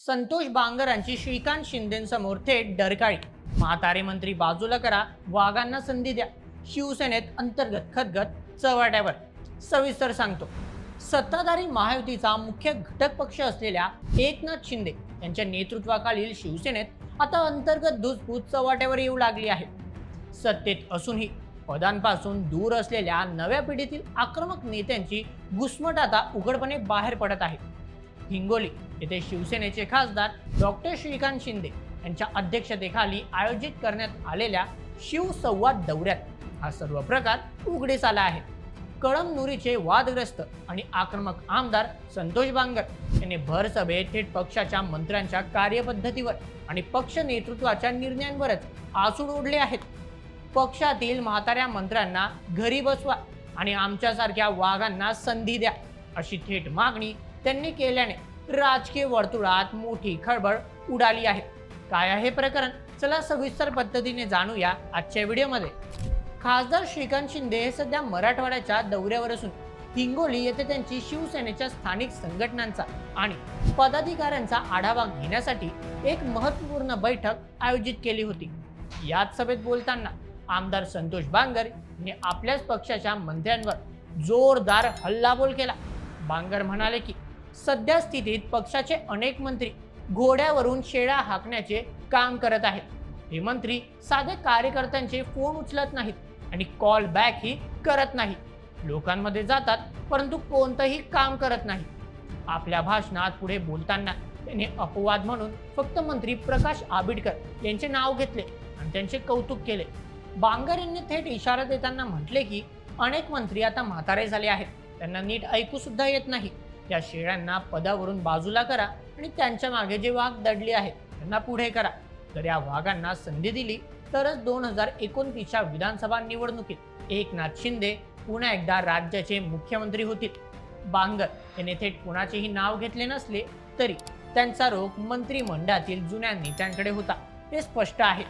संतोष बांगरांची श्रीकांत शिंदेसमोर थेट डरकाळी. म्हातारे मंत्री बाजूला करा, वाघांना संधी द्या. शिवसेनेत अंतर्गत खतखत चव्हाट्यावर. सविस्तर सांगतो. सत्ताधारी महायुतीचा मुख्य घटक पक्ष असलेल्या एकनाथ शिंदे यांच्या नेतृत्वाखालील शिवसेनेत आता अंतर्गत धुसफूस चव्हाट्यावर येऊ लागली आहे. सत्तेत असूनही पदांपासून दूर असलेल्या नव्या पिढीतील आक्रमक नेत्यांची घुसमट आता उघडपणे बाहेर पडत आहे. हिंगोली येथे शिवसेनेचे खासदार डॉक्टर श्रीकांत शिंदे यांच्या अध्यक्षतेखाली आयोजित करण्यात आलेल्या शिवसंवाद दौऱ्यात हा सर्व प्रकार उघडीस आला आहे. कळमनुरीचे वादग्रस्त आणि आक्रमक आमदार संतोष बांगर यांनी भर सभेत थेट पक्षाच्या मंत्र्यांच्या कार्यपद्धतीवर आणि पक्ष नेतृत्वाच्या निर्णयांवरच आसूड ओढले आहेत. पक्षातील म्हाताऱ्या मंत्र्यांना घरी बसवा आणि आमच्यासारख्या वाघांना संधी द्या, अशी थेट मागणी त्यांनी केल्याने राजकीय वर्तुळात मोठी खळबळ उडाली आहे. काय आहे प्रकरण, चला सविस्तर पद्धतीने जाणूया आजच्या व्हिडिओमध्ये. खासदार श्रीकांत शिंदे हे सध्या मराठवाड्याच्या दौऱ्यावर असून हिंगोली येथे त्यांची शिवसेनेच्या स्थानिक संघटनांचा आणि पदाधिकाऱ्यांचा आढावा घेण्यासाठी एक महत्त्वपूर्ण बैठक आयोजित केली होती. याच सभेत बोलताना आमदार संतोष बांगर यांनी आपल्याच पक्षाच्या मंत्र्यांवर जोरदार हल्लाबोल केला. बांगर म्हणाले की सध्या स्थितीत पक्षाचे अनेक मंत्री घोड्यावरून शेळ्या हाकण्याचे काम करत आहेत. हे मंत्री साधे कार्यकर्त्यांचे फोन उचलत नाहीत आणि कॉल बॅक ही करत नाही. लोकांमध्ये जातात परंतु कोणतंही काम करत नाही. आपल्या भाषणात पुढे बोलताना त्यांनी अपवाद म्हणून फक्त मंत्री प्रकाश आबिडकर यांचे नाव घेतले आणि त्यांचे कौतुक केले. बांगर यांनी थेट इशारा देताना म्हटले की अनेक मंत्री आता म्हातारे झाले आहेत, त्यांना नीट ऐकू सुद्धा येत नाही. या शेळ्यांना पदावरून बाजूला करा आणि त्यांच्या मागे जे वाघ दडले आहेत त्यांना पुढे करा. तर या वाघांना संधी दिली तरच 2029च्या विधानसभा निवडणुकीत एकनाथ शिंदे पुन्हा एकदा राज्याचे मुख्यमंत्री होतील. बांगर यांनी थेट कुणाचेही नाव घेतले नसले तरी त्यांचा रोख मंत्रिमंडळातील जुन्या नेत्यांकडे होता हे स्पष्ट आहे.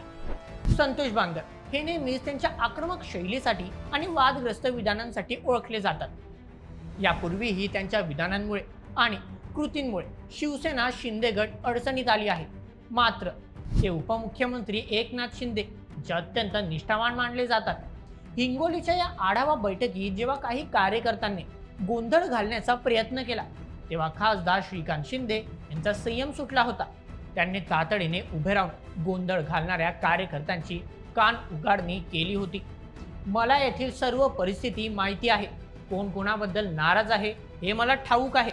संतोष बांगर हे नेहमीच त्यांच्या आक्रमक शैलीसाठी आणि वादग्रस्त विधानांसाठी ओळखले जातात. यापूर्वीही त्यांच्या विधानांमुळे आणि कृतींमुळे शिवसेना शिंदे गट अडचणीत आली आहे. मात्र ते उपमुख्यमंत्री एकनाथ शिंदे जे अत्यंत निष्ठावान मानले जातात. हिंगोलीच्या या आढावा बैठकीत जेव्हा काही कार्यकर्त्यांनी गोंधळ घालण्याचा प्रयत्न केला तेव्हा खासदार श्रीकांत शिंदे यांचा संयम सुटला होता. त्यांनी तातडीने उभे राहून गोंधळ घालणाऱ्या कार्यकर्त्यांची कान उघाडणी केली होती. मला येथील सर्व परिस्थिती माहिती आहे, कोण कोणाबद्दल नाराज आहे हे मला ठाऊक आहे,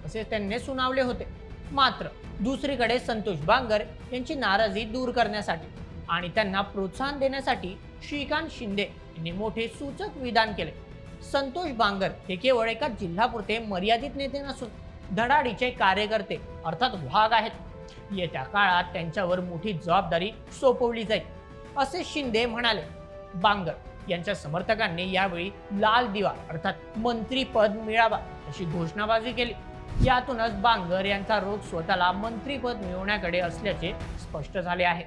असे त्यांनी सुनावले होते. मात्र दुसरीकडे संतोष बांगर यांची नाराजी दूर करण्यासाठी आणि त्यांना प्रोत्साहन देण्यासाठी श्रीकांत शिंदे यांनी मोठे सूचक विधान केले. संतोष बांगर हे केवळ एका जिल्हापुरते मर्यादित नेते नसून धडाडीचे कार्यकर्ते अर्थात वाघ आहेत. येत्या काळात त्यांच्यावर मोठी जबाबदारी सोपवली जाईल, असे शिंदे म्हणाले. बांगर यांच्या समर्थकांनी यावेळी लाल दिवा अर्थात मंत्रीपद मिळावा अशी घोषणाबाजी केली. यातूनच बांगर यांचा रोख स्वतःला मंत्रीपद मिळवण्याकडे असल्याचे स्पष्ट झाले आहे.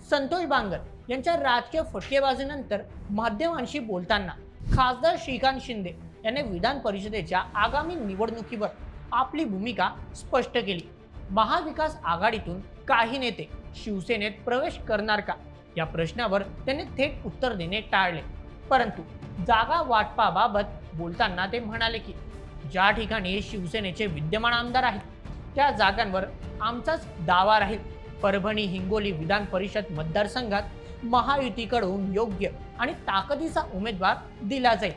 संतोष बांगर यांच्या राजकीय फटकेबाजीनंतर माध्यमांशी बोलताना खासदार श्रीकांत शिंदे यांनी विधान परिषदेच्या आगामी निवडणुकीवर आपली भूमिका स्पष्ट केली. महाविकास आघाडीतून काही नेते शिवसेनेत प्रवेश करणार का या प्रश्नावर त्यांनी थेट उत्तर देणे टाळले. परंतु जागा वाटपाबाबत बोलताना ते म्हणाले की ज्या ठिकाणी शिवसेनेचे विद्यमान आमदार आहेत त्या जागांवर आमचाच दावा राहील. परभणी हिंगोली विधान परिषद मतदारसंघात महायुतीकडून योग्य आणि ताकदीचा उमेदवार दिला जाईल.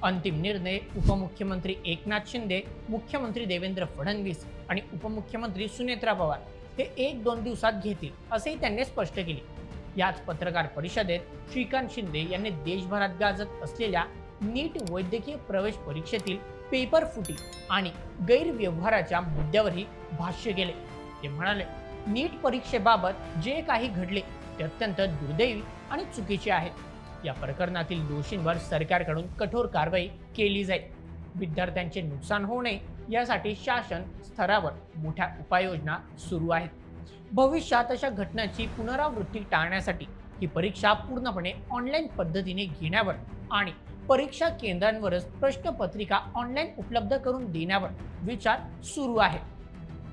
अंतिम निर्णय उपमुख्यमंत्री एकनाथ शिंदे, मुख्यमंत्री देवेंद्र फडणवीस आणि उपमुख्यमंत्री सुनेत्रा पवार हे 1-2 दिवसात घेतील, असेही त्यांनी स्पष्ट केले. याच पत्रकार परिषदेत श्रीकांत शिंदे यांनी देशभरात गाजत असलेल्या नीट वैद्यकीय प्रवेश परीक्षेतील पेपर फुटी आणि गैरव्यवहाराच्या मुद्द्यावरही भाष्य केले. ते म्हणाले, नीट परीक्षेबाबत जे काही घडले ते अत्यंत दुर्दैवी आणि चुकीचे आहे. या प्रकरणातील दोषींवर सरकारकडून कठोर कारवाई केली जाईल. विद्यार्थ्यांचे नुकसान होऊ नये यासाठी शासन स्तरावर मोठ्या उपाययोजना सुरू आहेत. भविष्यात अशा घटनांची पुनरावृत्ती टाळण्यासाठी ही परीक्षा पूर्णपणे ऑनलाईन पद्धतीने घेण्यावर आणि परीक्षा केंद्रांवरच प्रश्नपत्रिका ऑनलाईन उपलब्ध करून देण्यावर विचार सुरू आहे.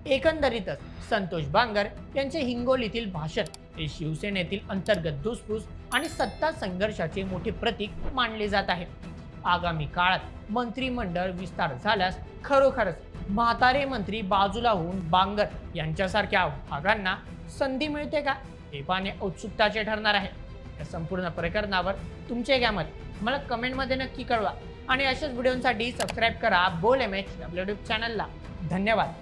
एकंदरीतच संतोष बांगर यांचे हिंगोलीतील भाषण हे शिवसेनेतील अंतर्गत धुसफूस आणि सत्ता संघर्षाचे मोठे प्रतीक मानले जात आहे. आगामी काळात मंत्रिमंडळ विस्तार झाल्यास खरोखरच म्हातारे मंत्री बाजूला होऊन बांगर यांच्यासारख्या भागांना संधी मिळते का, हे पाहणे उत्सुकताचे ठरणार आहे. या संपूर्ण प्रकरणावर तुमचे काय मत मला कमेंटमध्ये नक्की कळवा आणि अशाच व्हिडिओसाठी सबस्क्राईब करा बोल MH आपल्या यूट्यूब चॅनलला. धन्यवाद.